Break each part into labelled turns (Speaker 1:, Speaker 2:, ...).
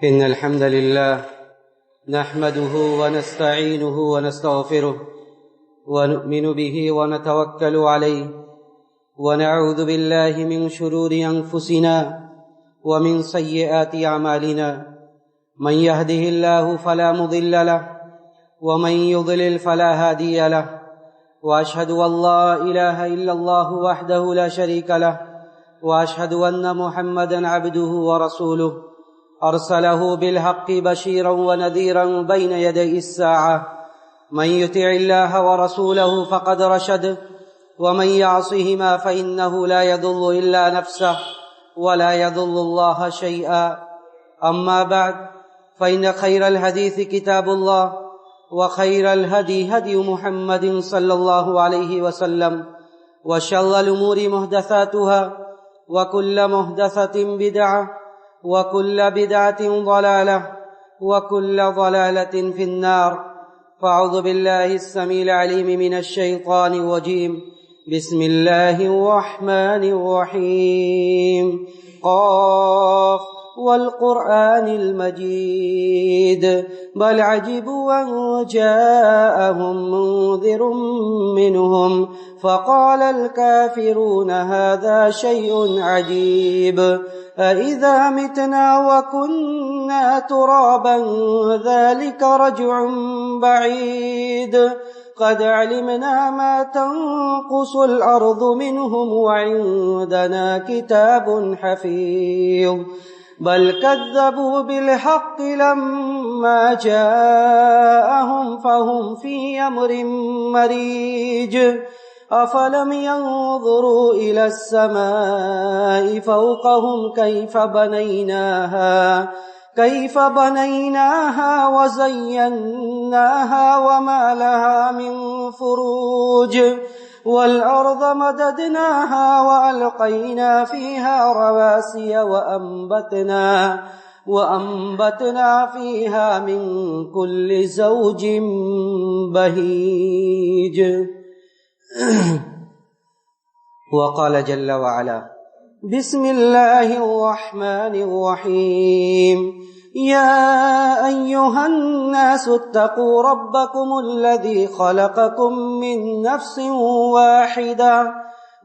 Speaker 1: إن الحمد لله نحمده ونستعينه ونستغفره ونؤمن به ونتوكل عليه ونعوذ بالله من شرور أنفسنا ومن سيئات أعمالنا من يهده الله فلا مضل له ومن يضلل فلا هادي له وأشهد أن لا إله إلا الله وحده لا شريك له وأشهد أن محمدا عبده ورسوله أرسله بالحق بشيرا ونذيرا بين يدي الساعة من يطع الله ورسوله فقد رشد ومن يعصهما فإنه لا يضل إلا نفسه ولا يضل الله شيئا. أما بعد فإن خير الحديث كتاب الله وخير الهدي هدي محمد صلى الله عليه وسلم وشر الأمور محدثاتها وكل محدثة بدعة وكل بدعة ضلالة وكل ضلالة في النار. فأعوذ بالله السميع العليم من الشيطان الرجيم. بسم الله الرحمن الرحيم. قاف والقرآن المجيد بل عجبوا أن جاءهم منذر منهم فقال الكافرون هذا شيء عجيب أإذا متنا وكنا ترابا ذلك رجع بعيد قد علمنا ما تنقص الأرض منهم وعندنا كتاب حفيظ بل كذبوا بالحق لما جاءهم فهم في أمر مريج أفلم ينظروا إلى السماء فوقهم كيف بنيناها وزيناها وما لها من فروج والأرض مددناها وألقينا فيها رواسي وأنبتنا فيها من كل زوج بهيج. وقال جل وعلا بسم الله الرحمن الرحيم يا أيها الناس اتقوا ربكم الذي خلقكم من نفس واحدة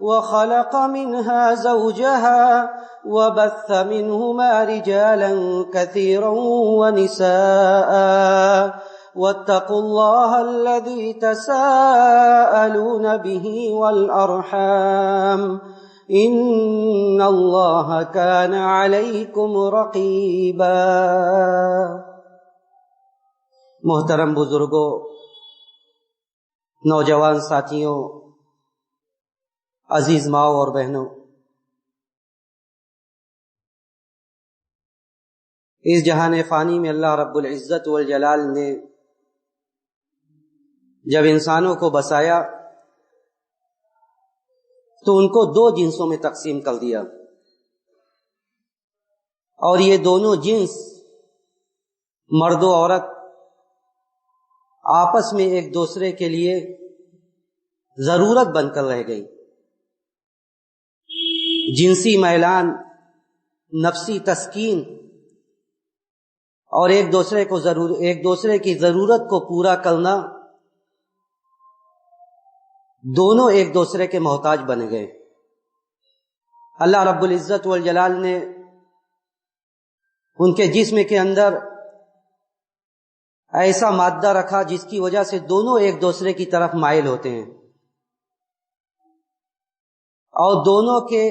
Speaker 1: وخلق منها زوجها وبث منهما رجالا كثيرا ونساء واتقوا الله الذي تساءلون به والأرحام إن الله كان عليكم رقيبا. محترم بزرگوں، نوجوان ساتھیوں، عزیز ماؤں اور بہنوں، اس جہان فانی میں اللہ رب العزت والجلال نے جب انسانوں کو بسایا تو ان کو دو جنسوں میں تقسیم کر دیا، اور یہ دونوں جنس مرد و عورت آپس میں ایک دوسرے کے لیے ضرورت بن کر رہ گئی. جنسی میلان، نفسی تسکین اور ایک دوسرے کی ضرورت کو پورا کرنا، دونوں ایک دوسرے کے محتاج بن گئے. اللہ رب العزت والجلال نے ان کے جسم کے اندر ایسا مادہ رکھا جس کی وجہ سے دونوں ایک دوسرے کی طرف مائل ہوتے ہیں، اور دونوں کے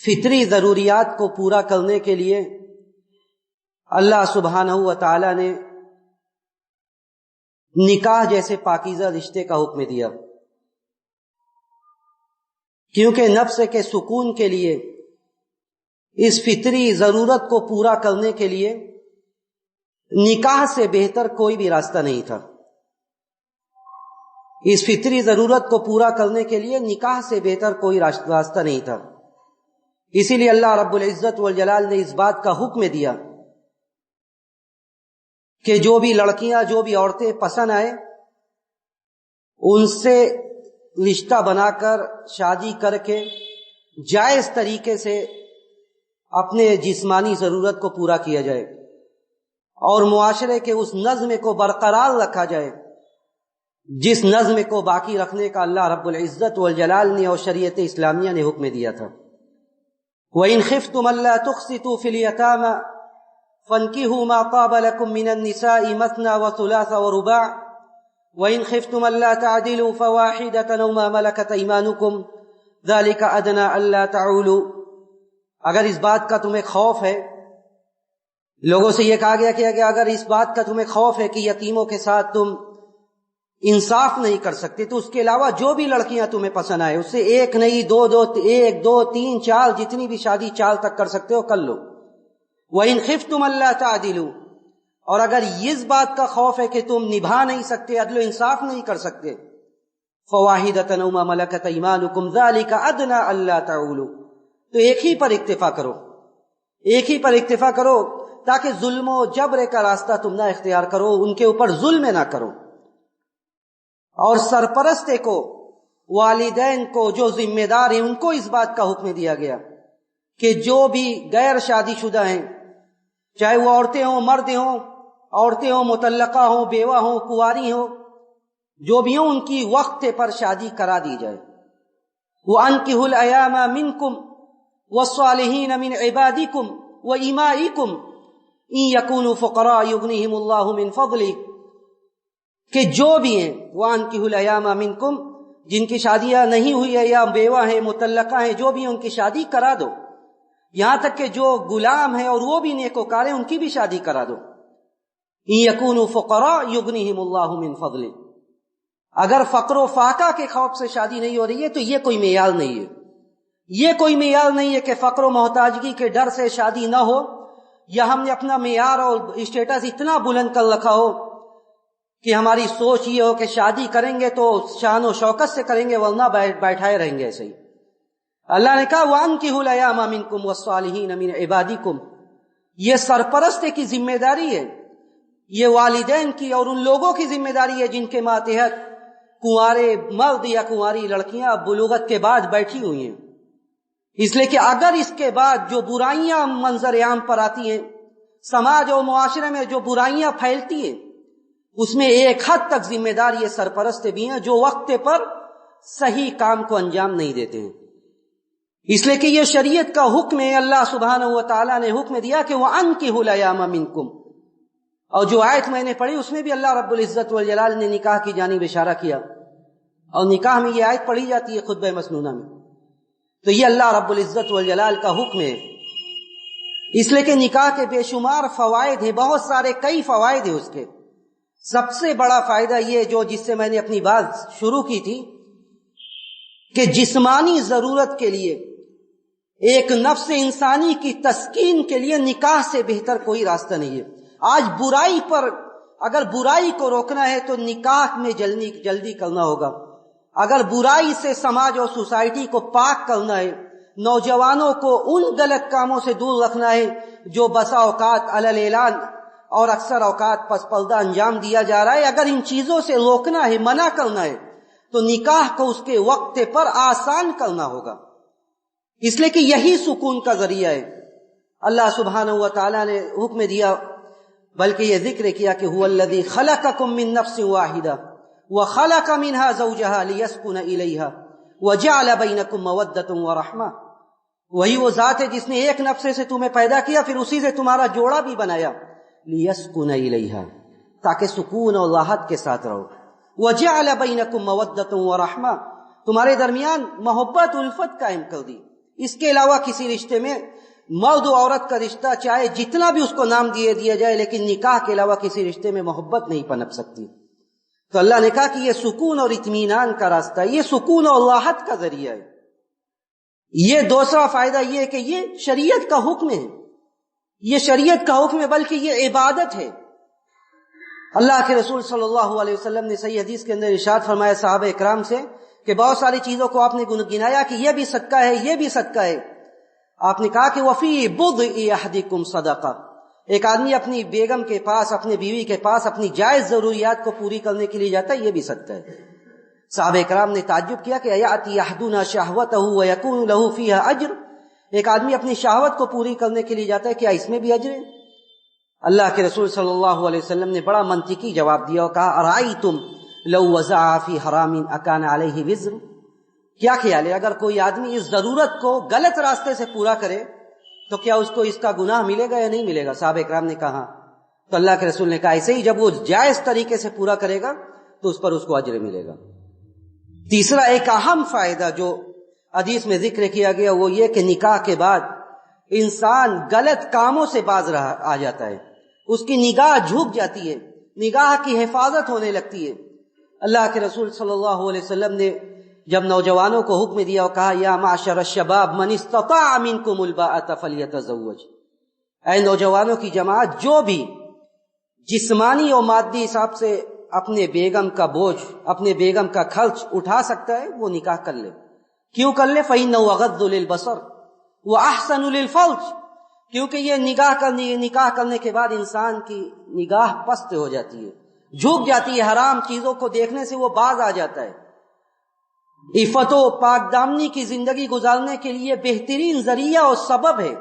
Speaker 1: فطری ضروریات کو پورا کرنے کے لیے اللہ سبحانہ و تعالی نے نکاح جیسے پاکیزہ رشتے کا حکم دیا، کیونکہ نفس کے سکون کے لیے، اس فطری ضرورت کو پورا کرنے کے لیے نکاح سے بہتر کوئی بھی راستہ نہیں تھا. اس فطری ضرورت کو پورا کرنے کے لیے نکاح سے بہتر کوئی راستہ نہیں تھا. اسی لیے اللہ رب العزت والجلال نے اس بات کا حکم دیا کہ جو بھی لڑکیاں، جو بھی عورتیں پسند آئے، ان سے رشتہ بنا کر، شادی کر کے جائز طریقے سے اپنے جسمانی ضرورت کو پورا کیا جائے اور معاشرے کے اس نظم کو برقرار رکھا جائے جس نظم کو باقی رکھنے کا اللہ رب العزت والجلال نے اور شریعت اسلامیہ نے حکم دیا تھا۔ وَإِنْ خِفْتُمْ أَلَّا تُقْسِطُوا فِي الْيَتَامَى فَانكِحُوا مَا طَابَ لَكُم مِّنَ النِّسَاءِ مَثْنَىٰ وَثُلَاثَ وَرُبَاعَ وَإِنْ خِفْتُمْ أَلَّا تَعْدِلُوا فَوَاحِدَةً أَوْ مَا مَلَكَتْ أَيْمَانُكُمْ ذَلِكَ أَدْنَىٰ أَلَّا تَعُولُوا۔ اگر اس بات کا تمہیں خوف ہے، لوگوں سے یہ کہا گیا کہ اگر اس بات کا تمہیں خوف ہے کہ یتیموں کے ساتھ تم انصاف نہیں کر سکتے تو اس کے علاوہ جو بھی لڑکیاں تمہیں پسند آئے اس سے ایک نہیں ایک دو تین چار جتنی بھی شادی چال تک کر سکتے ہو کر لو۔ وَإِنْ خِفْتُمْ أَلَّا تَعْدِلُوا، اور اگر اس بات کا خوف ہے کہ تم نبھا نہیں سکتے، عدل و انصاف نہیں کر سکتے، فَوَاحِدَةً أَوْ مَا مَلَكَتْ أَيْمَانُكُمْ ذَلِكَ أَدْنَىٰ أَلَّا تَعُولُوا، تو ایک ہی پر اکتفا کرو، ایک ہی پر اکتفا کرو تاکہ ظلم و جبر کا راستہ تم نہ اختیار کرو، ان کے اوپر ظلم نہ کرو۔ اور سرپرست کو، والدین کو جو ذمہ دار ہیں ان کو اس بات کا حکم دیا گیا کہ جو بھی غیر شادی شدہ ہیں، چاہے وہ عورتیں ہوں مرد ہوں، عورتیں ہوں مطلقہ ہوں بیوہ ہوں کنواری ہوں، جو بھی ہوں ان کی وقت پر شادی کرا دی جائے۔ وَأَنكِحُوا الْأَيَامَ مِنكُمْ وَالصَّالِحِينَ مِنْ عِبَادِكُمْ وَإِمَائِكُمْ إِن يَكُونُوا فُقَرَاءَ يُغْنِهِمُ اللَّهُ مِنْ فَضْلِهِ، کہ جو بھی ہیں وَأَنكِحُوا الْأَيَامَ مِنكُمْ، جن کی شادیاں نہیں ہوئی ہے یا بیوہ ہیں مطلقہ ہیں، جو بھی ہیں ان کی شادی کرا دو، یہاں تک کہ جو غلام ہیں اور وہ بھی نیکوکار ہیں ان کی بھی شادی کرا دو۔ إِن يَكُونُوا فُقَرَاءَ يُغْنِهِمُ اللَّهُ مِنْ فَضْلِهِ، اگر فقر و فاقہ کے خوف سے شادی نہیں ہو رہی ہے تو یہ کوئی معیار نہیں ہے، یہ کوئی معیار نہیں ہے کہ فقر و محتاجگی کے ڈر سے شادی نہ ہو، یا ہم نے اپنا معیار اور اسٹیٹس اتنا بلند کر رکھا ہو کہ ہماری سوچ یہ ہو کہ شادی کریں گے تو شان و شوکت سے کریں گے ورنہ بیٹھائے رہیں گے ایسے ہی۔ اللہ نے کہا وَأَنكِحُوا الْأَيَامَ مِنكُمْ وَالصَّالِحِينَ مِنْ عِبَادِكُمْ، یہ سرپرست کی ذمہ داری ہے، یہ والدین کی اور ان لوگوں کی ذمہ داری ہے جن کے ماتحت کنوارے مرد یا کنواری لڑکیاں بلوغت کے بعد بیٹھی ہوئی ہیں، اس لیے کہ اگر اس کے بعد جو برائیاں منظر عام پر آتی ہیں، سماج اور معاشرے میں جو برائیاں پھیلتی ہیں، اس میں ایک حد تک ذمہ دار یہ سرپرست بھی ہیں جو وقت پر صحیح کام کو انجام نہیں دیتے ہیں۔ اس لیے کہ یہ شریعت کا حکم ہے، اللہ سبحانہ و تعالیٰ نے حکم دیا کہ وَأَنكِحُوا الْأَيَامَ مِنكُمْ، اور جو آیت میں نے پڑھی اس میں بھی اللہ رب العزت والجلال نے نکاح کی جانب اشارہ کیا، اور نکاح میں یہ آیت پڑھی جاتی ہے خطبہ مسنونہ میں، تو یہ اللہ رب العزت والجلال کا حکم ہے، اس لیے کہ نکاح کے بے شمار فوائد ہیں، بہت سارے کئی فوائد ہیں اس کے۔ سب سے بڑا فائدہ یہ جو جس سے میں نے اپنی بات شروع کی تھی کہ جسمانی ضرورت کے لیے، ایک نفس انسانی کی تسکین کے لیے نکاح سے بہتر کوئی راستہ نہیں ہے۔ آج برائی پر اگر برائی کو روکنا ہے تو نکاح میں جلدی کرنا ہوگا، اگر برائی سے سماج اور سوسائٹی کو پاک کرنا ہے، نوجوانوں کو ان غلط کاموں سے دور رکھنا ہے جو بسا اوقات علی اعلان اور اکثر اوقات پس پردہ انجام دیا جا رہا ہے، اگر ان چیزوں سے روکنا ہے منع کرنا ہے تو نکاح کو اس کے وقت پر آسان کرنا ہوگا، اس لیے کہ یہی سکون کا ذریعہ ہے۔ اللہ سبحانہ و تعالیٰ نے حکم دیا، بلکہ یہ ذکر کیا کہ هو الذی خلقکم من نفس واحدہ وخلق منها زوجها لیسکن الیہا وجعل بینکم مودۃ ورحمہ، وہی وہ ذات ہے جس نے ایک نفس سے تمہیں پیدا کیا پھر اسی سے تمہارا جوڑا بھی بنایا، لیسکن الیہا، تاکہ سکون اور راحت کے ساتھ رہو، وجعل بینکم مودۃ ورحمہ، تمہارے درمیان محبت الفت قائم کر دی۔ اس کے علاوہ کسی رشتے میں مرد و عورت کا رشتہ چاہے جتنا بھی اس کو نام دیا جائے لیکن نکاح کے علاوہ کسی رشتے میں محبت نہیں پنپ سکتی۔ تو اللہ نے کہا کہ یہ سکون اور اطمینان کا راستہ ہے، یہ سکون اور راحت کا ذریعہ ہے۔ یہ دوسرا فائدہ یہ ہے کہ یہ شریعت کا حکم ہے، یہ شریعت کا حکم ہے بلکہ یہ عبادت ہے۔ اللہ کے رسول صلی اللہ علیہ وسلم نے صحیح حدیث کے اندر ارشاد فرمایا صحابہ اکرام سے کہ بہت ساری چیزوں کو آپ نے گنایا کہ یہ بھی صدقہ ہے، یہ بھی صدقہ ہے۔ آپ نے کہا کہ وفی بضع احدکم صدقہ، ایک آدمی اپنی بیگم کے پاس، اپنے بیوی کے پاس اپنی جائز ضروریات کو پوری کرنے کے لیے جاتا ہے، یہ بھی صدقہ ہے۔ صحابہ کرام نے تعجب کیا کہ یاتی احدنا شہوتہ ویکون له فیہا اجر، ایک آدمی اپنی شہوت کو پوری کرنے کے لیے جاتا ہے، کیا اس میں بھی اجر ہے؟ اللہ کے رسول صلی اللہ علیہ وسلم نے بڑا منطقی جواب دیا اور کہا ارائیتم لو وضع فی حرام اکان علیہ وزر، کیا خیال ہے اگر کوئی آدمی اس ضرورت کو غلط راستے سے پورا کرے تو کیا اس کو اس کا گناہ ملے گا یا نہیں ملے گا؟ صحابہ کرام نے کہا، تو اللہ کے رسول نے کہا ایسے ہی جب وہ جائز طریقے سے پورا کرے گا تو اس پر اس کو اجر ملے گا۔ تیسرا ایک اہم فائدہ جو حدیث میں ذکر کیا گیا وہ یہ کہ نکاح کے بعد انسان غلط کاموں سے باز آ جاتا ہے، اس کی نگاہ جھک جاتی ہے، نگاہ کی حفاظت ہونے لگتی ہے۔ اللہ کے رسول صلی اللہ علیہ وسلم نے جب نوجوانوں کو حکم دیا اور کہا یا معشر الشباب من استطاع منکم الباءۃ فلیتزوج، اے نوجوانوں کی جماعت جو بھی جسمانی اور مادی حساب سے اپنے بیگم کا بوجھ، اپنے بیگم کا خرچ اٹھا سکتا ہے وہ نکاح کر لے۔ کیوں کر لے؟ فإنہ اغض للبصر واحسن للفرج، کیونکہ یہ نکاح کرنے کے بعد انسان کی نگاہ پست ہو جاتی ہے، جھک جاتی ہے، حرام چیزوں کو دیکھنے سے وہ باز آ جاتا ہے۔ عفت و پاک دامنی کی زندگی گزارنے کے لیے بہترین ذریعہ اور سبب ہے۔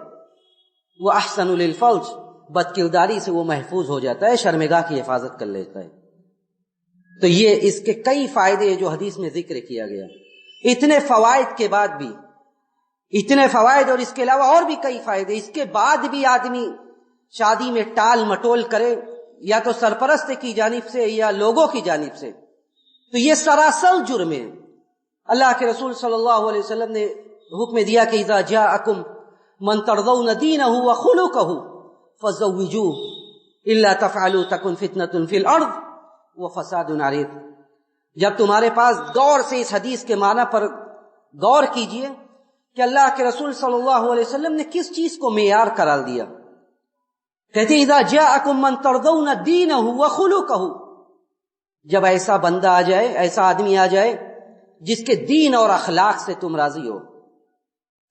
Speaker 1: وہ احسن للفرج، بد کرداری سے وہ محفوظ ہو جاتا ہے، شرمگاہ کی حفاظت کر لیتا ہے۔ تو یہ اس کے کئی فائدے جو حدیث میں ذکر کیا گیا۔ اتنے فوائد کے بعد بھی، اتنے فوائد اور اس کے علاوہ اور بھی کئی فائدے، اس کے بعد بھی آدمی شادی میں ٹال مٹول کرے یا تو سرپرست کی جانب سے یا لوگوں کی جانب سے، تو یہ سراسر جرم ہے۔ اللہ کے رسول صلی اللہ علیہ وسلم نے حکم دیا کہ اذا جاءکم من ترضون دینہ وخلقہ فزوجوہ الا تفعلوا تکن فتنۃ فی الارض وفساد عریض۔ جب تمہارے پاس غور سے اس حدیث کے معنی پر غور کیجئے کہ اللہ کے رسول صلی اللہ علیہ وسلم نے کس چیز کو معیار قرار دیا۔ کہتے ہیں اذا جاءکم من ترضون دینہ وخلقہ، جب ایسا بندہ آ جائے، ایسا آدمی آ جائے جس کے دین اور اخلاق سے تم راضی ہو،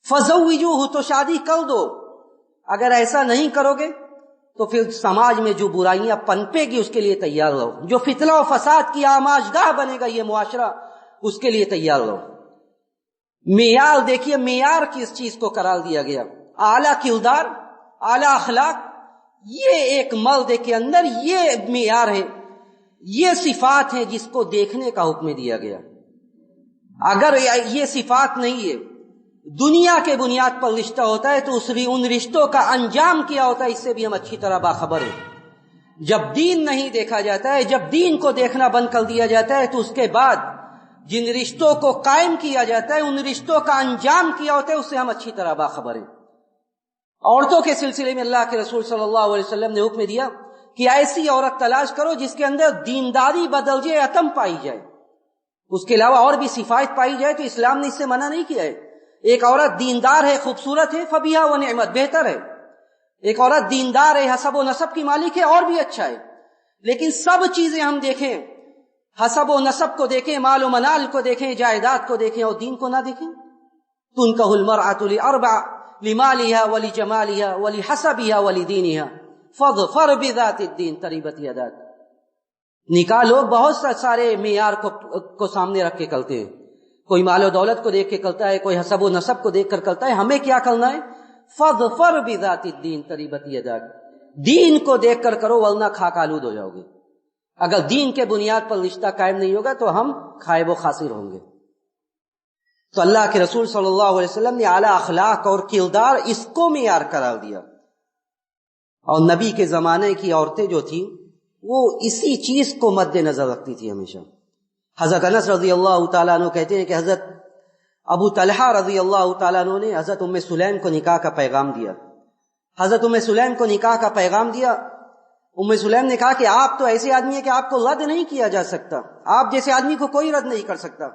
Speaker 1: فزوجوہ، تو شادی کر دو۔ اگر ایسا نہیں کرو گے تو پھر سماج میں جو برائیاں پنپے گی اس کے لیے تیار رہو، جو فتنہ و فساد کی آماجگاہ بنے گا یہ معاشرہ، اس کے لیے تیار رہو۔ معیار دیکھیے، معیار کس چیز کو قرار دیا گیا؟ اعلیٰ کردار، اعلیٰ اخلاق، یہ ایک مرد کے اندر یہ معیار ہے، یہ صفات ہیں جس کو دیکھنے کا حکم دیا گیا۔ اگر یہ صفات نہیں ہے، دنیا کے بنیاد پر رشتہ ہوتا ہے تو ان رشتوں کا انجام کیا ہوتا ہے اس سے بھی ہم اچھی طرح باخبر ہیں۔ جب دین نہیں دیکھا جاتا ہے، جب دین کو دیکھنا بند کر دیا جاتا ہے تو اس کے بعد جن رشتوں کو قائم کیا جاتا ہے، ان رشتوں کا انجام کیا ہوتا ہے اس سے ہم اچھی طرح باخبر ہیں۔ عورتوں کے سلسلے میں اللہ کے رسول صلی اللہ علیہ وسلم نے حکم دیا کہ ایسی عورت تلاش کرو جس کے اندر دینداری بدرجہ اتم پائی جائے، اس کے علاوہ اور بھی صفات پائی جائے تو اسلام نے اس سے منع نہیں کیا ہے۔ ایک عورت دیندار ہے، خوبصورت ہے، فبیہا و نعمت، بہتر ہے۔ ایک عورت دیندار ہے، حسب و نسب کی مالک ہے، اور بھی اچھا ہے۔ لیکن سب چیزیں ہم دیکھیں، حسب و نسب کو دیکھیں، مال و منال کو دیکھیں، جائیداد کو دیکھیں اور دین کو نہ دیکھیں۔ تنکح المرأة لأربع، لمالها ولجمالها ولحسبها ولدینها فاظفر بذات الدین تربت یداک۔ نکاح لوگ بہت سارے معیار کو سامنے رکھ کے کرتے ہیں، کوئی مال و دولت کو دیکھ کے کرتا ہے، کوئی حسب و نسب کو دیکھ کر کرتا ہے۔ ہمیں کیا کرنا ہے؟ فاظفر بذات الدین تربت یداک، دین کو دیکھ کر کرو ورنہ خاک آلود ہو جاؤ گے۔ اگر دین کے بنیاد پر رشتہ قائم نہیں ہوگا تو ہم خائب و خاسر ہوں گے۔ تو اللہ کے رسول صلی اللہ علیہ وسلم نے اعلیٰ اخلاق اور کردار اس کو معیار قرار دیا، اور نبی کے زمانے کی عورتیں جو تھیں وہ اسی چیز کو مد نظر رکھتی تھی ہمیشہ۔ حضرت انس رضی اللہ تعالیٰ عنہ کہتے ہیں کہ حضرت ابو طلحہ رضی اللہ تعالیٰ عنہ نے حضرت ام سلیم کو نکاح کا پیغام دیا۔ حضرت ام سلیم کو نکاح کا پیغام دیا۔ ام سلیم نے کہا کہ آپ تو ایسے آدمی ہیں کہ آپ کو رد نہیں کیا جا سکتا، آپ جیسے آدمی کو کوئی رد نہیں کر سکتا،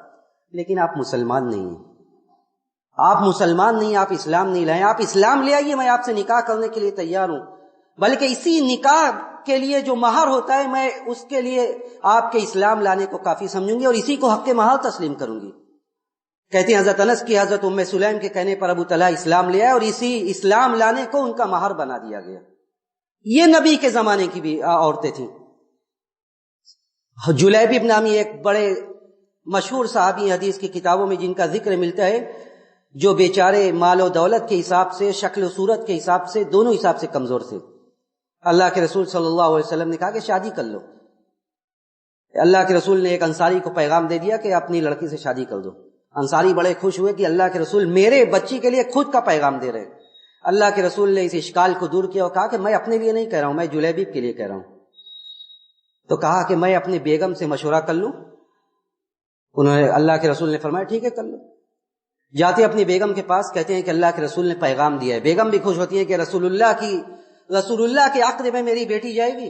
Speaker 1: لیکن آپ مسلمان نہیں ہیں، آپ مسلمان نہیں، آپ اسلام نہیں لائیں، آپ اسلام لے آئیے، میں آپ سے نکاح کرنے کے لیے تیار ہوں، بلکہ اسی نکاح کے لیے جو مہر ہوتا ہے میں اس کے لیے آپ کے اسلام لانے کو کافی سمجھوں گی اور اسی کو حق مہر تسلیم کروں گی۔ کہتے ہیں حضرت انس کی حضرت ام سلیم کے کہنے پر ابو طلحہ اسلام لے آئے اور اسی اسلام لانے کو ان کا مہر بنا دیا گیا۔ یہ نبی کے زمانے کی بھی عورتیں تھیں۔ جلیبی بن نامی ایک بڑے مشہور صحابی حدیث کی کتابوں میں جن کا ذکر ملتا ہے، جو بیچارے مال و دولت کے حساب سے، شکل و صورت کے حساب سے، دونوں حساب سے کمزور تھے. اللہ کے رسول صلی اللہ علیہ وسلم نے کہا کہ شادی کر لو. اللہ کے رسول نے ایک انصاری کو پیغام دے دیا کہ اپنی لڑکی سے شادی کر دو. انصاری بڑے خوش ہوئے کہ اللہ کے رسول میرے بچی کے لیے خود کا پیغام دے رہے. اللہ کے رسول نے اس اشکال کو دور کیا اور کہا کہ میں اپنے لیے نہیں کہہ رہا ہوں، میں جلیبیب کے لیے کہہ رہا ہوں. تو کہا کہ میں اپنی بیگم سے مشورہ کر لوں. انہوں نے، اللہ کے رسول نے فرمایا ٹھیک ہے کر لو. جاتے اپنی بیگم کے پاس، کہتے ہیں کہ اللہ کے رسول نے پیغام دیا ہے. بیگم بھی خوش ہوتی ہے کہ رسول اللہ کے عقد میں میری بیٹی جائے گی.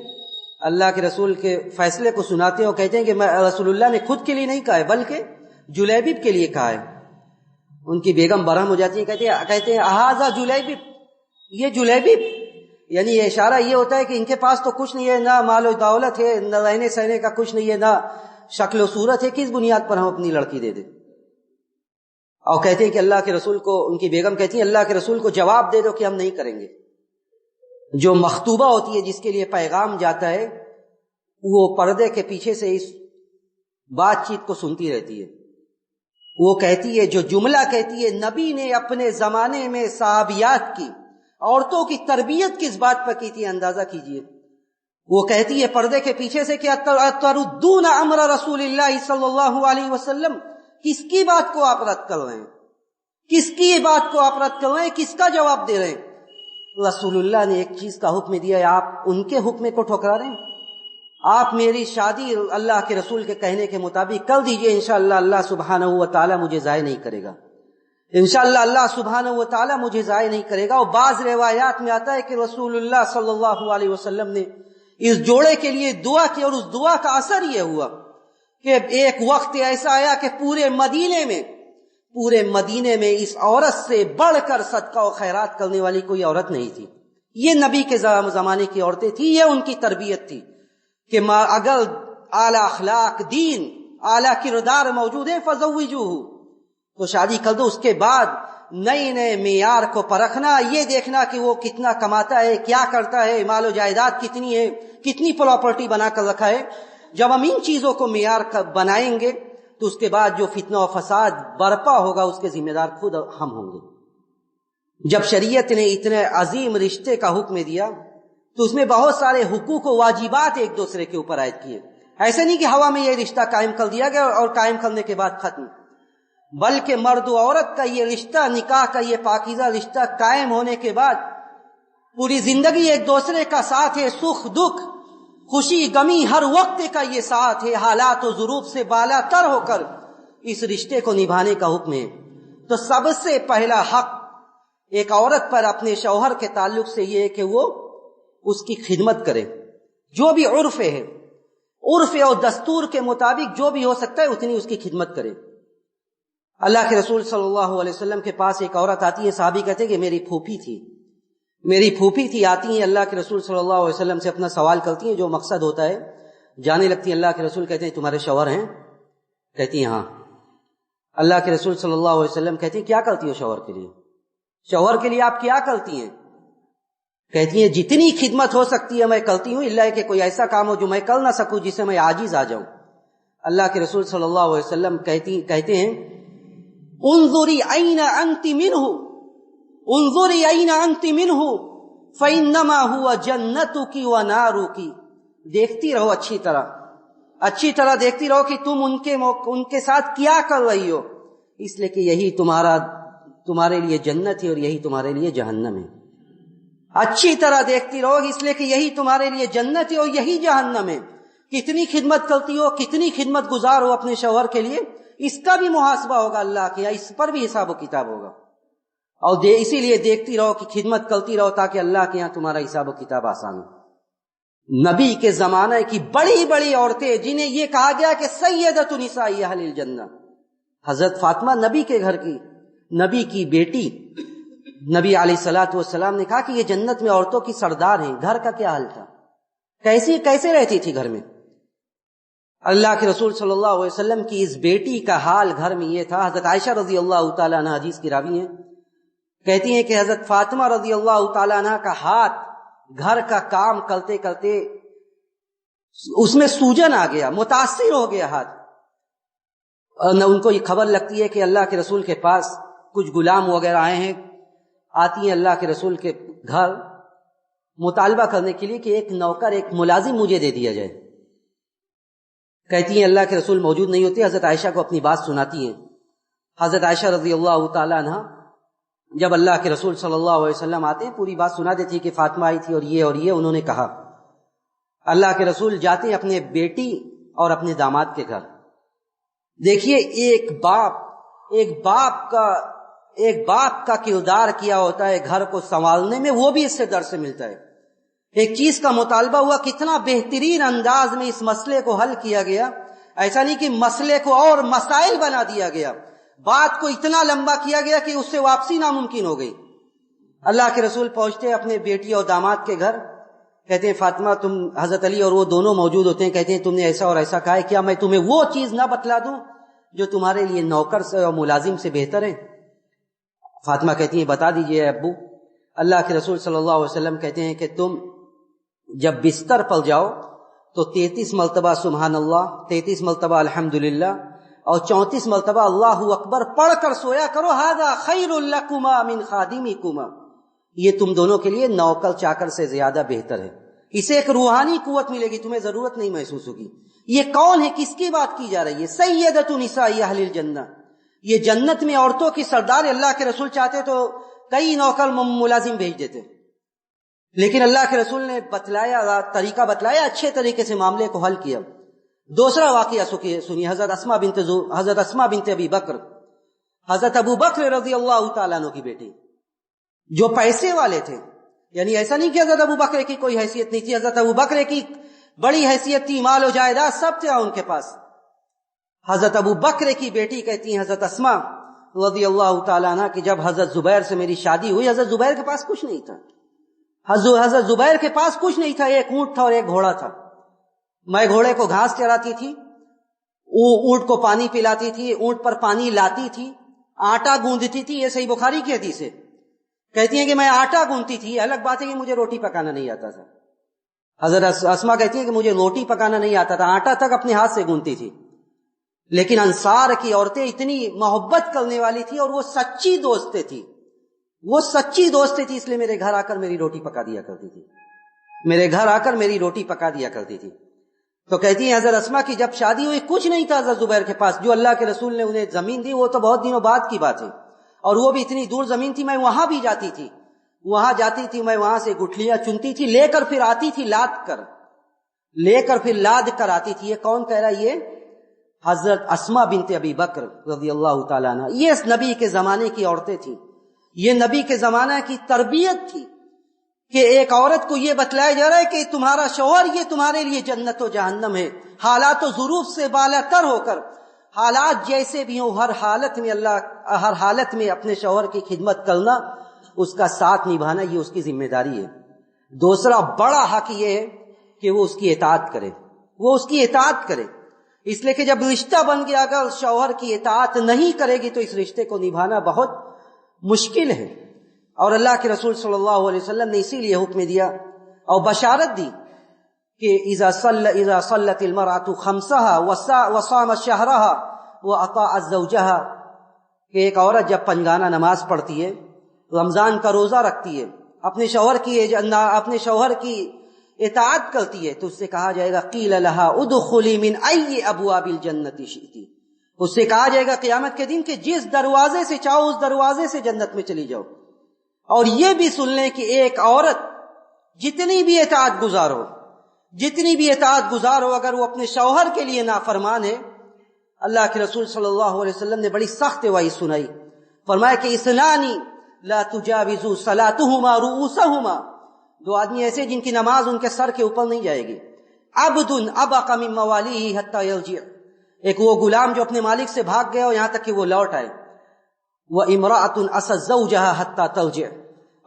Speaker 1: اللہ کے رسول کے فیصلے کو سناتے ہیں اور کہتے ہیں کہ رسول اللہ نے خود کے لیے نہیں کہا ہے بلکہ جلیبیب کے لیے کہا ہے. ان کی بیگم برہم ہو جاتی ہے، کہتے ہیں اہذا جلیبیب، یہ جلیبیب، یعنی یہ اشارہ یہ ہوتا ہے کہ ان کے پاس تو کچھ نہیں ہے، نہ مال و دولت ہے، نہ رہنے سہنے کا کچھ نہیں ہے، نہ شکل و صورت ہے، کس بنیاد پر ہم اپنی لڑکی دے دیں. اور کہتے ہیں کہ اللہ کے رسول کو، ان کی بیگم کہتی ہے اللہ کے رسول کو جواب دے دو کہ ہم نہیں کریں گے. جو مخطوبہ ہوتی ہے جس کے لیے پیغام جاتا ہے، وہ پردے کے پیچھے سے اس بات چیت کو سنتی رہتی ہے. وہ کہتی ہے، جو جملہ کہتی ہے، نبی نے اپنے زمانے میں صحابیات کی، عورتوں کی تربیت کس بات پر کی تھی اندازہ کیجئے. وہ کہتی ہے پردے کے پیچھے سے کہ اتردون امر رسول اللہ صلی اللہ علیہ وسلم، کس کی بات کو آپ رد کر رہے ہیں؟ کس کی بات کو آپ رد کر رہے ہیں؟ کس کا جواب دے رہے ہیں؟ رسول اللہ نے ایک چیز کا حکم دیا ہے، آپ ان کے حکم کو ٹھکرا رہے ہیں. آپ میری شادی اللہ کے رسول کے کہنے کے مطابق کر دیجئے، انشاءاللہ اللہ سبحانہ و تعالی مجھے ضائع نہیں کرے گا. انشاءاللہ اللہ سبحانہ و تعالی مجھے ضائع نہیں کرے گا. اور بعض روایات میں آتا ہے کہ رسول اللہ صلی اللہ علیہ وسلم نے اس جوڑے کے لیے دعا کی، اور اس دعا کا اثر یہ ہوا کہ ایک وقت ایسا آیا کہ پورے مدینے میں اس عورت سے بڑھ کر صدقہ و خیرات کرنے والی کوئی عورت نہیں تھی. یہ نبی کے زمانے کی عورتیں تھیں، یہ ان کی تربیت تھی کہ اگر اعلیٰ اخلاق، دین، اعلیٰ کردار موجود ہے فزوجوہ، تو شادی کر دو. اس کے بعد نئے معیار کو پرکھنا، یہ دیکھنا کہ وہ کتنا کماتا ہے، کیا کرتا ہے، مال و جائیداد کتنی ہے، کتنی پراپرٹی بنا کر رکھا ہے. جب ہم ان چیزوں کو معیار بنائیں گے تو اس کے بعد جو فتنہ و فساد برپا ہوگا اس کے ذمہ دار خود ہم ہوں گے. جب شریعت نے اتنے عظیم رشتے کا حکم دیا تو اس میں بہت سارے حقوق و واجبات ایک دوسرے کے اوپر عائد کیے. ایسے نہیں کہ ہوا میں یہ رشتہ قائم کر دیا گیا اور قائم کرنے کے بعد ختم، بلکہ مرد و عورت کا یہ رشتہ، نکاح کا یہ پاکیزہ رشتہ قائم ہونے کے بعد پوری زندگی ایک دوسرے کا ساتھ ہے، سکھ دکھ، خوشی غمی، ہر وقت کا یہ ساتھ ہے. حالات و ظروف سے بالا تر ہو کر اس رشتے کو نبھانے کا حکم ہے. تو سب سے پہلا حق ایک عورت پر اپنے شوہر کے تعلق سے یہ ہے کہ وہ اس کی خدمت کرے. جو بھی عرف اور دستور کے مطابق جو بھی ہو سکتا ہے اتنی اس کی خدمت کرے. اللہ کے رسول صلی اللہ علیہ وسلم کے پاس ایک عورت آتی ہے، صحابی کہتے ہیں کہ میری پھوپھی تھی. آتی ہیں اللہ کے رسول صلی اللہ علیہ وسلم سے اپنا سوال کرتی ہیں، جو مقصد ہوتا ہے جانے لگتی ہیں. اللہ کے رسول کہتے ہیں تمہارے شوہر ہیں؟ کہتی ہیں ہاں. اللہ کے رسول صلی اللہ علیہ وسلم کہتے ہیں کیا کرتی ہو شوہر کے لیے؟ شوہر کے لیے آپ کیا کرتی ہیں؟ کہتی ہیں جتنی خدمت ہو سکتی ہے میں کرتی ہوں، الا کہ کوئی ایسا کام ہو جو میں کر نہ سکوں، جس سے میں عاجز آ جاؤں. اللہ کے رسول صلی اللہ علیہ وسلم کہتے ہیں انظری این انت منہ، انظری این انت منہ فانما هو جنتک ونارک. دیکھتی رہو اچھی طرح دیکھتی رہو کہ تم ان کے ساتھ کیا کر رہی ہو، اس لیے کہ یہی تمہارے لیے جنت ہے اور یہی تمہارے لیے جہنم ہے. اچھی طرح دیکھتی رہو اس لیے کہ یہی تمہارے لیے جنت ہے اور یہی جہنم ہے. کتنی خدمت کرتی ہو، کتنی خدمت گزار ہو اپنے شوہر کے لیے، اس کا بھی محاسبہ ہوگا اللہ کے یہاں، اس پر بھی حساب و کتاب ہوگا. اور اسی لیے دیکھتی رہو کہ خدمت کرتی رہو تاکہ اللہ کے یہاں تمہارا حساب و کتاب آسان ہو. نبی کے زمانے کی بڑی بڑی عورتیں جنہیں یہ کہا گیا کہ سیدۃ نساء اہل الجنہ، حضرت فاطمہ نبی کے گھر کی، نبی کی بیٹی، نبی علیہ الصلوۃ والسلام نے کہا کہ یہ جنت میں عورتوں کی سردار ہیں. گھر کا کیا حال تھا، کیسے رہتی تھی گھر میں؟ اللہ کے رسول صلی اللہ علیہ وسلم کی اس بیٹی کا حال گھر میں یہ تھا. حضرت عائشہ رضی اللہ تعالیٰ عنہ حدیث کی راوی ہیں، کہتی ہیں کہ حضرت فاطمہ رضی اللہ تعالیٰ عنہ کا ہاتھ گھر کا کام کرتے کرتے اس میں سوجن آ گیا، متاثر ہو گیا ہاتھ. اور ان کو یہ خبر لگتی ہے کہ اللہ کے رسول کے پاس کچھ غلام وغیرہ آئے ہیں، آتی ہیں اللہ کے رسول کے گھر مطالبہ کرنے کے لیے کہ ایک نوکر، ایک ملازم مجھے دے دیا جائے. کہتی ہیں اللہ کے رسول موجود نہیں ہوتے، حضرت عائشہ کو اپنی بات سناتی ہیں. حضرت عائشہ رضی اللہ تعالیٰ عنہ جب اللہ کے رسول صلی اللہ علیہ وسلم آتے ہیں پوری بات سنا دیتی کہ فاطمہ آئی تھی اور یہ انہوں نے کہا. اللہ کے رسول جاتے ہیں اپنے بیٹی اور اپنے داماد کے گھر. دیکھیے ایک باپ کا کردار کیا ہوتا ہے گھر کو سنبھالنے میں، وہ بھی اس سے در سے ملتا ہے. ایک چیز کا مطالبہ ہوا، کتنا بہترین انداز میں اس مسئلے کو حل کیا گیا. ایسا نہیں کہ مسئلے کو اور مسائل بنا دیا گیا، بات کو اتنا لمبا کیا گیا کہ اس سے واپسی ناممکن ہو گئی. اللہ کے رسول پہنچتے اپنے بیٹی اور داماد کے گھر. کہتے ہیں فاطمہ تم، حضرت علی اور وہ دونوں موجود ہوتے ہیں. کہتے ہیں تم نے ایسا اور ایسا کہا ہے، کیا میں تمہیں وہ چیز نہ بتلا دوں جو تمہارے لیے نوکر سے اور ملازم سے بہتر ہے؟ فاطمہ کہتی ہیں بتا دیجئے ابو. اللہ کے رسول صلی اللہ علیہ وسلم کہتے ہیں کہ تم جب بستر پر جاؤ تو 33 مرتبہ سبحان اللہ، 33 مرتبہ الحمدللہ اور 34 مرتبہ اللہ اکبر پڑھ کر سویا کرو. ھذا خیر لکما من خادمکما، یہ تم دونوں کے لیے نوکر چاکر سے زیادہ بہتر ہے. اسے ایک روحانی قوت ملے گی، تمہیں ضرورت نہیں محسوس ہوگی. یہ کون ہے، کس کی بات کی جا رہی ہے؟ سیدۃ نساء اہل الجنہ، یہ جنت میں عورتوں کی سردار. اللہ کے رسول چاہتے تو کئی نوکر ملازم بھیج دیتے، لیکن اللہ کے رسول نے طریقہ بتلایا، اچھے طریقے سے معاملے کو حل کیا. دوسرا واقعہ سنی، حضرت اسماء بنت ابی بکر، حضرت ابو بکر رضی اللہ تعالیٰ عنہ کی بیٹی، جو پیسے والے تھے. یعنی ایسا نہیں کہ حضرت ابو بکر کی کوئی حیثیت نہیں تھی، حضرت ابو بکر کی بڑی حیثیت تھی، مال و جائیداد سب تھا ان کے پاس. حضرت ابو بکر کی بیٹی کہتی ہیں حضرت اسماء رضی اللہ تعالیٰ عنہ کہ جب حضرت زبیر سے میری شادی ہوئی، حضرت زبیر کے پاس کچھ نہیں تھا. حضرت زبیر کے پاس کچھ نہیں تھا، ایک اونٹ تھا اور ایک گھوڑا تھا. میں گھوڑے کو گھاس چراتی تھی، اونٹ کو پانی پلاتی تھی، اونٹ پر پانی لاتی تھی، آٹا گوندتی تھی. یہ صحیح بخاری کی حدیث ہے. کہتی ہیں کہ میں آٹا گوندتی تھی. الگ بات ہے کہ مجھے روٹی پکانا نہیں آتا تھا. حضرت اسماء کہتی ہیں کہ مجھے روٹی پکانا نہیں آتا تھا، آٹا تک اپنے ہاتھ سے گوندتی تھی. لیکن انصار کی عورتیں اتنی محبت کرنے والی تھی اور وہ سچی دوستیں تھی، اس لیے میرے گھر آ کر میری روٹی پکا دیا کرتی تھی. تو کہتی ہیں حضرت اسماء کی جب شادی ہوئی کچھ نہیں تھا حضرت زبیر کے پاس. جو اللہ کے رسول نے انہیں زمین دی وہ تو بہت دنوں بعد کی بات ہے، اور وہ بھی اتنی دور زمین تھی. میں وہاں بھی جاتی تھی، میں وہاں سے گٹھلیاں چنتی تھی، لے کر پھر آتی تھی، لاد کر آتی تھی. یہ کون کہہ رہا ہے؟ یہ حضرت اسماء بنت ابی بکر رضی اللہ تعالیٰ عنہ. یہ اس نبی کے زمانے کی عورتیں تھیں. یہ نبی کے زمانہ کی تربیت تھی کہ ایک عورت کو یہ بتلایا جا رہا ہے کہ تمہارا شوہر یہ تمہارے لیے جنت و جہنم ہے. حالات و ظروف سے بالا تر ہو کر، حالات جیسے بھی ہوں، ہر حالت میں اپنے شوہر کی خدمت کرنا، اس کا ساتھ نبھانا، یہ اس کی ذمہ داری ہے. دوسرا بڑا حق یہ ہے کہ وہ اس کی اطاعت کرے. اس لیے کہ جب رشتہ بن گیا، اگر شوہر کی اطاعت نہیں کرے گی تو اس رشتے کو نبھانا بہت مشکل ہے. اور اللہ کے رسول صلی اللہ علیہ وسلم نے اسی لیے حکم دیا اور بشارت دی کہ اذا صلت المرأة خمسها وصامت شهرها واطاعت زوجها، کہ ایک عورت جب پنجگانہ نماز پڑھتی ہے، رمضان کا روزہ رکھتی ہے، اپنے شوہر کی اطاعت کرتی ہے، تو اس سے کہا جائے گا قیل لها ادخلی من ای ابواب الجنت شئت، اس سے کہا جائے گا قیامت کے دن کہ جس دروازے سے چاہو اس دروازے سے جنت میں چلی جاؤ. اور یہ بھی سن لیں کہ ایک عورت جتنی بھی اطاعت گزار ہو، اگر وہ اپنے شوہر کے لیے نافرمان ہے، اللہ کے رسول صلی اللہ علیہ وسلم نے بڑی سخت وعید سنائی. فرمایا کہ اثنانی لا تجاوزوا صلاتهما رؤوسهما، دو آدمی ایسے جن کی نماز ان کے سر کے اوپر نہیں جائے گی. عبد ابق من موالیہ حتی یرجع، ایک وہ غلام جو اپنے مالک سے بھاگ گیا اور یہاں تک کہ وہ لوٹ آئے. وامرأة عصت زوجها حتی ترجع،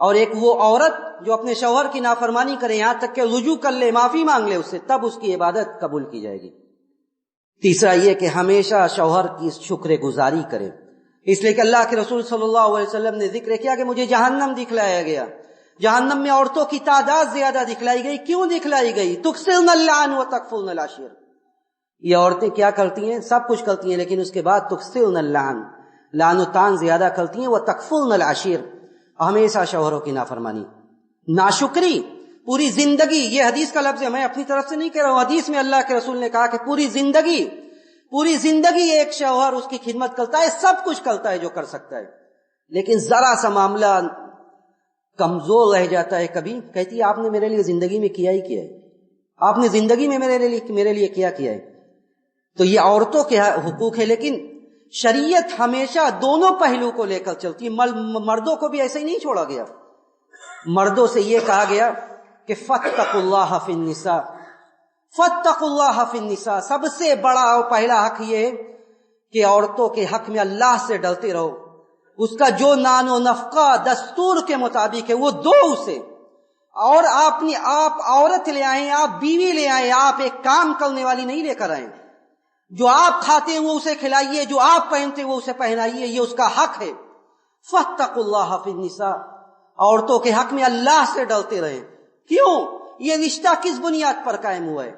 Speaker 1: اور ایک وہ عورت جو اپنے شوہر کی نافرمانی کرے یہاں تک کہ رجوع کر لے، معافی مانگ لے اس سے، تب اس کی عبادت قبول کی جائے گی. تیسرا یہ کہ ہمیشہ شوہر کی شکر گزاری کرے، اس لیے کہ اللہ کے رسول صلی اللہ علیہ وسلم نے ذکر کیا کہ مجھے جہنم دکھلایا گیا، جہنم میں عورتوں کی تعداد زیادہ دکھلائی گئی. کیوں دکھلائی گئی؟ تکثرن اللعن وتکفرن العشیر. یہ عورتیں کیا کرتی ہیں؟ سب کچھ کرتی ہیں، لیکن اس کے بعد تکثرن اللعن، لعن و تان زیادہ کرتی ہیں، وہ تکفرن العشیر، ہمیشہ شوہروں کی نافرمانی، ناشکری پوری زندگی. یہ حدیث کا لفظ ہے، میں اپنی طرف سے نہیں کہہ رہا ہوں، حدیث میں اللہ کے رسول نے کہا کہ پوری زندگی ایک شوہر اس کی خدمت کرتا ہے، سب کچھ کرتا ہے جو کر سکتا ہے، لیکن ذرا سا معاملہ کمزور رہ جاتا ہے. کبھی کہتی ہے آپ نے میرے لیے زندگی میں کیا ہی کیا ہے، آپ نے زندگی میں میرے لیے کیا ہے. تو یہ عورتوں کے حقوق ہے، لیکن شریعت ہمیشہ دونوں پہلو کو لے کر چلتی ہے. مردوں کو بھی ایسے ہی نہیں چھوڑا گیا. مردوں سے یہ کہا گیا کہ فاتقوا اللہ فی النساء، فاتقوا اللہ فی النساء. سب سے بڑا اور پہلا حق یہ ہے کہ عورتوں کے حق میں اللہ سے ڈرتے رہو. اس کا جو نان و نفقہ دستور کے مطابق ہے وہ دو اسے. اور آپ عورت لے آئیں، آپ بیوی لے آئیں، آپ ایک کام کرنے والی نہیں لے کر آئیں. جو آپ کھاتے ہیں وہ اسے کھلائیے، جو آپ پہنتے ہیں وہ اسے پہنائیے، یہ اس کا حق ہے. فاتقوا اللہ فی النساء، عورتوں کے حق میں اللہ سے ڈرتے رہیں. کیوں؟ یہ رشتہ کس بنیاد پر قائم ہوا ہے؟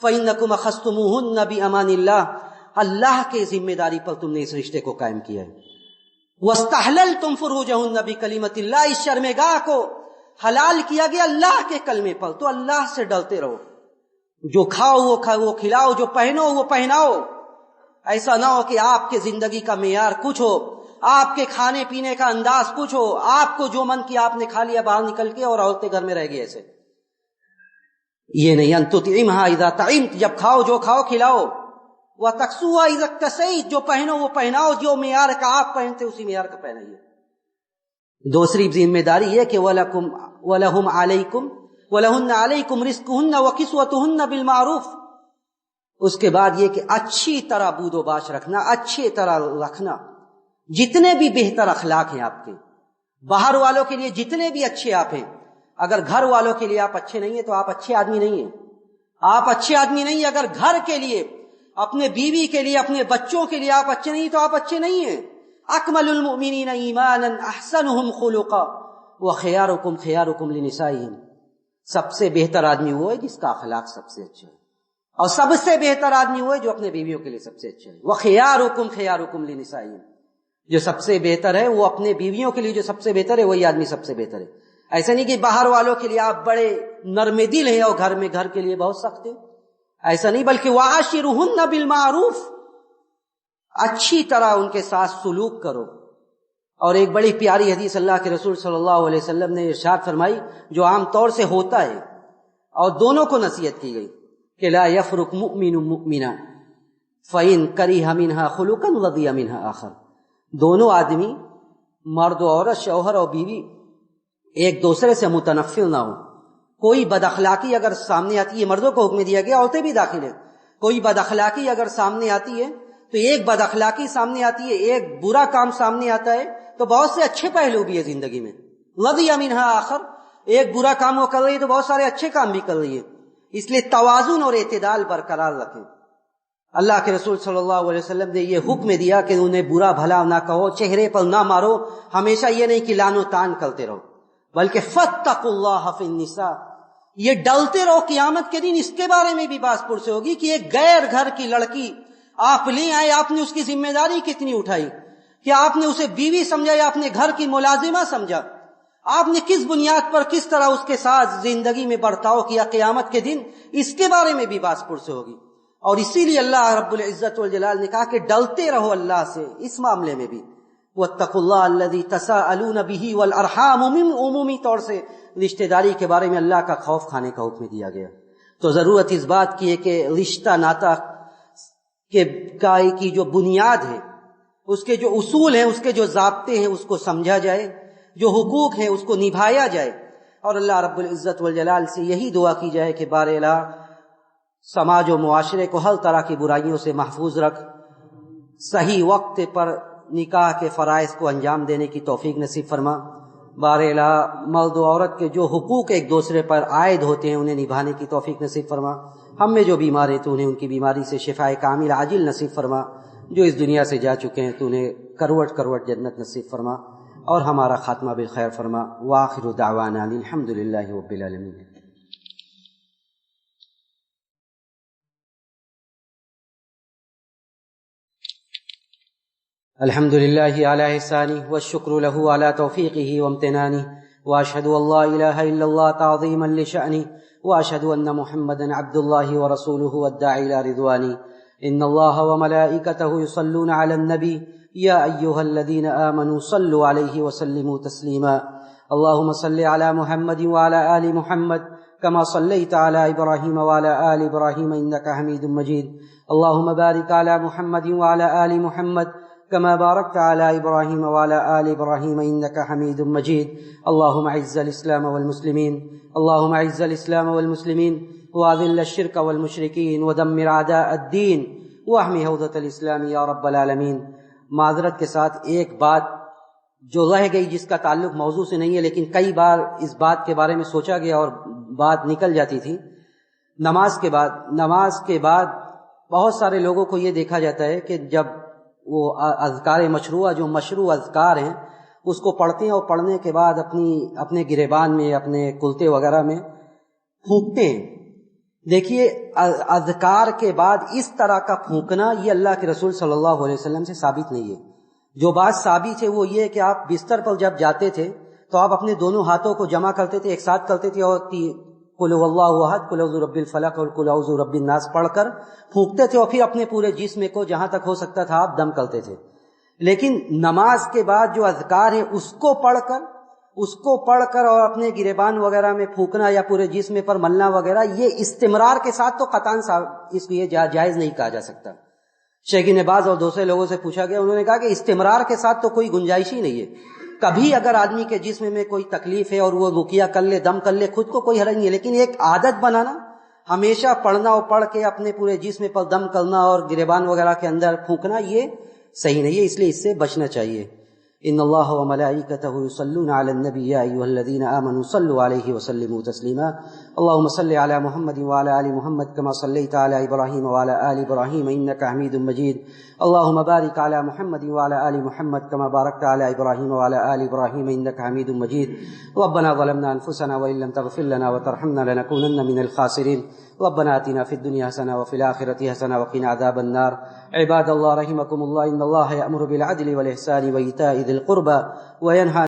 Speaker 1: فَإِنَّكُمْ أَخَذْتُمُوهُنَّ بِأَمَانِ اللَّهِ، اللہ کے ذمہ داری پر تم نے اس رشتے کو قائم کیا ہے. وَاسْتَحْلَلْتُمْ فُرُوجَهُنَّ بِكَلِمَةِ اللَّهِ، اس شرمگاہ کو حلال کیا گیا اللہ کے کلمے پر. تو اللہ سے ڈرتے رہو. جو کھاؤ وہ کھلاؤ، جو پہنو وہ پہناؤ. ایسا نہ ہو کہ آپ کے زندگی کا معیار کچھ ہو، آپ کے کھانے پینے کا انداز کچھ ہو، آپ کو جو من کیا آپ نے کھا لیا باہر نکل کے اور عورتیں گھر میں رہ گئی. ایسے یہ نہیں. ان تطعمها اذا طعمت، جب کھاؤ جو کھاؤ کھلاؤ. وتکسوها اذا اکتسیت، جو پہنو وہ پہناؤ، جو معیار کا آپ پہنتے اسی معیار کا پہنائیے. دوسری ذمہ داری یہ کہ وَلَهُمْ عَلَيْكُمْ وَلَهُنَّ عَلَيْكُمْ رِزْقُهُنَّ وَكِسْوَتُهُنَّ بِالْمَعْرُوفِ. اس کے بعد یہ کہ اچھی طرح بود و باش رکھنا، اچھی طرح رکھنا. جتنے بھی بہتر اخلاق ہیں آپ کے، باہر والوں کے لیے جتنے بھی اچھے آپ ہیں، اگر گھر والوں کے لیے آپ اچھے نہیں ہیں تو آپ اچھے آدمی نہیں ہیں. آپ اچھے آدمی نہیں ہیں. اگر گھر کے لیے، اپنے بیوی کے لیے، اپنے بچوں کے لیے آپ اچھے نہیں تو آپ اچھے نہیں ہیں. اکمل المؤمنین ایمانا احسنهم خلقا وخیارکم خیارکم لنسائهم. سب سے بہتر آدمی وہ ہے جس کا اخلاق سب سے اچھا ہے، اور سب سے بہتر آدمی وہ ہے جو اپنے بیویوں کے لیے سب سے اچھا ہے. وخیارکم خیارکم لنسائهم، جو سب سے بہتر ہے وہ اپنے بیویوں کے لیے جو سب سے بہتر ہے وہی آدمی سب سے بہتر ہے. ایسا نہیں کہ باہر والوں کے لیے آپ بڑے نرم دل ہیں اور گھر کے لیے بہت سخت ہیں. ایسا نہیں، بلکہ وعاشرہن بالمعروف، اچھی طرح ان کے ساتھ سلوک کرو. اور ایک بڑی پیاری حدیث اللہ کے رسول صلی اللہ علیہ وسلم نے ارشاد فرمائی، جو عام طور سے ہوتا ہے اور دونوں کو نصیحت کی گئی کہ لا یفرق مؤمن مؤمنا فإن کرہ منہا خلقا رضی منہا آخر. دونوں آدمی، مرد و عورت، شوہر اور بیوی، ایک دوسرے سے متنفر نہ ہو. کوئی بد اخلاقی اگر سامنے آتی ہے، مردوں کو حکم دیا گیا، عورتیں بھی داخل ہیں. کوئی بد اخلاقی اگر سامنے آتی ہے تو ایک بد اخلاقی سامنے آتی ہے، ایک برا کام سامنے آتا ہے تو بہت سے اچھے پہلو بھی ہے زندگی میں. رضی منہا آخر، ایک برا کام وہ کر رہی ہے تو بہت سارے اچھے کام بھی کر رہی ہے. اس لیے توازن اور اعتدال برقرار رکھیں. اللہ کے رسول صلی اللہ علیہ وسلم نے یہ حکم دیا کہ انہیں برا بھلا نہ کہو، چہرے پر نہ مارو. ہمیشہ یہ نہیں کہ لان و تان کرتے رہو، بلکہ فاتقوا اللہ فی النساء، یہ ڈلتے رہو. قیامت کے دن اس کے بارے میں بھی باس پرس ہوگی کہ ایک غیر گھر کی لڑکی آپ لے آئے، آپ نے اس کی ذمہ داری کتنی اٹھائی؟ کیا آپ نے اسے بیوی سمجھا یا اپنے گھر کی ملازمہ سمجھا؟ آپ نے کس بنیاد پر کس طرح اس کے ساتھ زندگی میں برتاؤ کیا؟ قیامت کے دن اس کے بارے میں بھی باس پرس ہوگی. اور اسی لیے اللہ رب العزت والجلال نے کہا کہ ڈلتے رہو اللہ سے اس معاملے میں بھی. واتقوا اللہ الذی تساءلون بہ والارحام، عمومی طور سے رشتہ داری کے بارے میں اللہ کا خوف کھانے کا حکم دیا گیا. تو ضرورت اس بات کی ہے کہ رشتہ ناتا کی جو بنیاد ہے، اس کے جو اصول ہیں، اس کے جو ضابطے ہیں، اس کو سمجھا جائے، جو حقوق ہیں اس کو نبھایا جائے. اور اللہ رب العزت والجلال سے یہی دعا کی جائے کہ بار الہ سماج و معاشرے کو ہر طرح کی برائیوں سے محفوظ رکھ، صحیح وقت پر نکاح کے فرائض کو انجام دینے کی توفیق نصیب فرما. بار الہ مرد و عورت کے جو حقوق ایک دوسرے پر عائد ہوتے ہیں انہیں نبھانے کی توفیق نصیب فرما. ہم میں جو بیمار ہیں تو انہیں ان کی بیماری سے شفائے کامل عاجل نصیب فرما. جو اس دنیا سے جا چکے ہیں تو انہیں کروٹ کروٹ جنت نصیب فرما، اور ہمارا خاتمہ بالخیر فرما. وآخر دعوانا الحمدللہ رب العالمین. الحمد لله على إحسانه والشكر له على توفيقه وامتنانه وأشهد أن لا إله إلا الله تعظيما لشأنه وأشهد أن محمدا عبد الله ورسوله والداعي إلى رضوانه إن الله وملائكته يصلون على النبي يا أيها الذين آمنوا صلوا عليه وسلموا تسليما اللهم صل على محمد وعلى آل محمد كما صليت على إبراهيم وعلى آل إبراهيم إنك حميد مجيد اللهم بارك على محمد وعلى آل محمد كما باركت على إبراهيم وعلى آل إبراهيم إنك حميد مجيد اللهم أعز الإسلام والمسلمين اللهم أعز الإسلام والمسلمين وأذل الشرك والمشركين ودمر أعداء الدين واحمي حوزة الإسلام يا رب العالمين۔ معذرت کے ساتھ ایک بات جو رہ گئی جس کا تعلق موضوع سے نہیں ہے لیکن کئی بار اس بات کے بارے میں سوچا گیا اور بات نکل جاتی تھی۔ نماز کے بعد بہت سارے لوگوں کو یہ دیکھا جاتا ہے کہ جب وہ اذکار مشروعہ جو مشروع اذکار ہیں اس کو پڑھتے ہیں اور پڑھنے کے بعد اپنے گریبان میں اپنے کلتے وغیرہ میں پھونکتے ہیں۔ دیکھیے اذکار کے بعد اس طرح کا پھونکنا یہ اللہ کے رسول صلی اللہ علیہ وسلم سے ثابت نہیں ہے۔ جو بات ثابت ہے وہ یہ کہ آپ بستر پر جب جاتے تھے تو آپ اپنے دونوں ہاتھوں کو جمع کرتے تھے، ایک ساتھ کرتے تھے اور قل هو اللہ احد، قل اعوذ برب الفلق اور قل اعوذ برب الناس پڑھ کر پھونکتے تھے اور پھر اپنے پورے جسم کو جہاں تک ہو سکتا تھا آپ دم کرتے تھے۔ لیکن نماز کے بعد جو اذکار ہے اس کو پڑھ کر اور اپنے گریبان وغیرہ میں پھونکنا یا پورے جسم پر ملنا وغیرہ یہ استمرار کے ساتھ تو قطعاً اس لیے جائز نہیں کہا جا سکتا۔ شیخ ابن باز اور دوسرے لوگوں سے پوچھا گیا، انہوں نے کہا کہ استمرار کے ساتھ تو کوئی گنجائش ہی نہیں ہے۔ کبھی اگر آدمی کے جسم میں کوئی تکلیف ہے اور وہ رقیہ کر لے، دم کر لے، خود کو کوئی حرج نہیں ہے، لیکن ایک عادت بنانا، ہمیشہ پڑھنا اور پڑھ کے اپنے پورے جسم پر دم کرنا اور گریبان وغیرہ کے اندر پھونکنا یہ صحیح نہیں ہے، اس لیے اس سے بچنا چاہیے۔ ان اللہ وملائکتہ یصلون علی النبی یا ایھا الذین آمنوا صلوا علیہ وسلموا تسلیما اللهم صل علی محمد وعلی آل محمد كما صلیت علی ابراہیم وعلی آل ابراہیم انک حمید مجید اللهم بارک علی محمد وعلی آل محمد كما بارکت علی ابراہیم وعلی آل ابراہیم انک حمید مجید ربنا ظلمنا انفسنا وان لم تغفر لنا وترحمنا لنكونن من الخاسرین ربنا آتنا في الدنيا حسنة وفي الآخرة حسنة وقنا عذاب النار عباد الله رحمكم الله إن الله يأمر بالعدل والإحسان وإيتاء ذي القربى وينهى